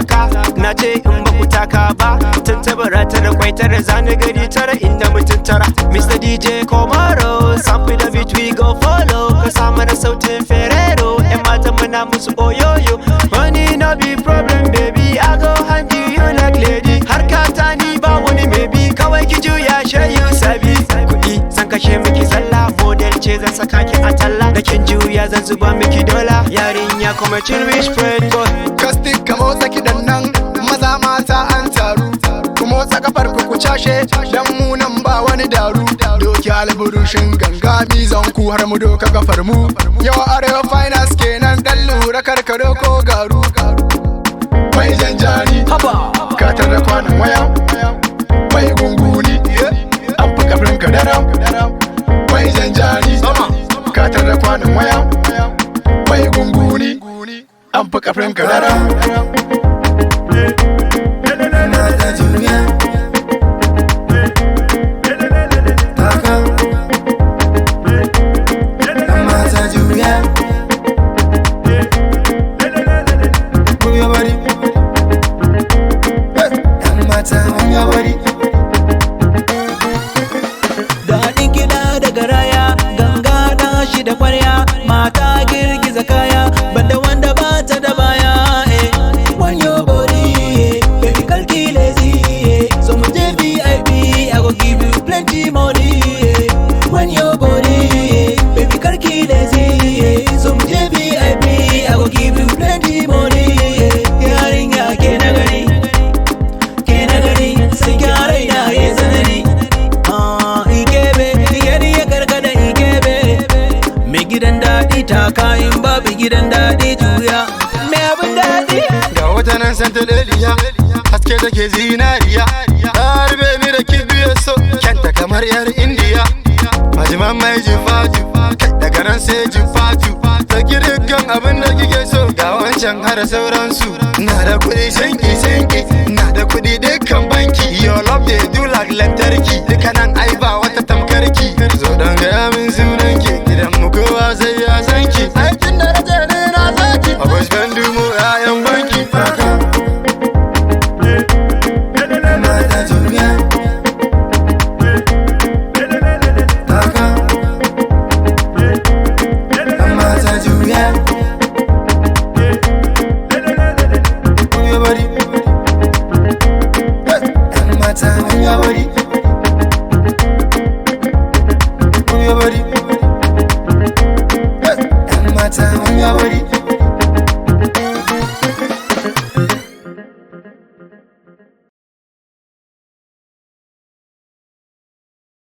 taka. Na ce in ba ku taka ba, tantabara tara kwai tara zane gari tara inda mutum tara. Mr. DJ Komaro, sample the beat we go follow. Ka sa mana sautin Ferrero, yan matan muna musu oyoyo. Money no be problem baby, I go hand you like lady. Harkata ni ba wani maybe, kawai ki juya she you sabi. Kuɗi zan kashe miki zalla, model ce zan saka ki a talla. Da kin juya zan zuba miki dola, yarinya kuma cin rich bread boy. Kastik ka motsa kiɗan nan, maza mata an taru. Ku motsa kafar ku cashe, dan mu nan ba wani daru. Doki alburushin ganga mizan ku har mu doka kafar mu. Yawa arewa finance kenan dan lura karkaro ko garu. Mai janjani, ka tara kwanan waya. Mai gunguni, an fi kafin ka daram. Mai janjani, ka tara kwanan waya. Mai gunguni, an fi kafin ka daram. Daɗin kiɗa da garaya, ganga na shi da kwarya, mata girgiza kaya, banda wanda ba ta da baya. When your body, baby kalki lazy, so mu je VIP, I go give you plenty money. When your body, baby kalki lazy, so mu je VIP, I go give you plenty money. Yarinya ke na gani, sai gyara ina ya zanani. Gidan daɗi taka in babu gidan daɗi juya me abin daɗi. Ga wata nan santa leliya, haske take zinariya. Harbe ni da kibiyar so, kyanta kamar yar indiya. Majiman mai jifatu, daga nan sai jifatu. Saki dukkan abin da kike so, ga wancan har sauransu. Na da kuɗi sinki, na da kuɗi dukkan banki. Your love they do like lantarki, dukkanan ai ba wata tamkarki. Zo don gaya min sunanki, gidan mu kowa sai ya sanki. Aikin da na je ne na zaki, akwai spendu mu 'ya'yan banki. Mata,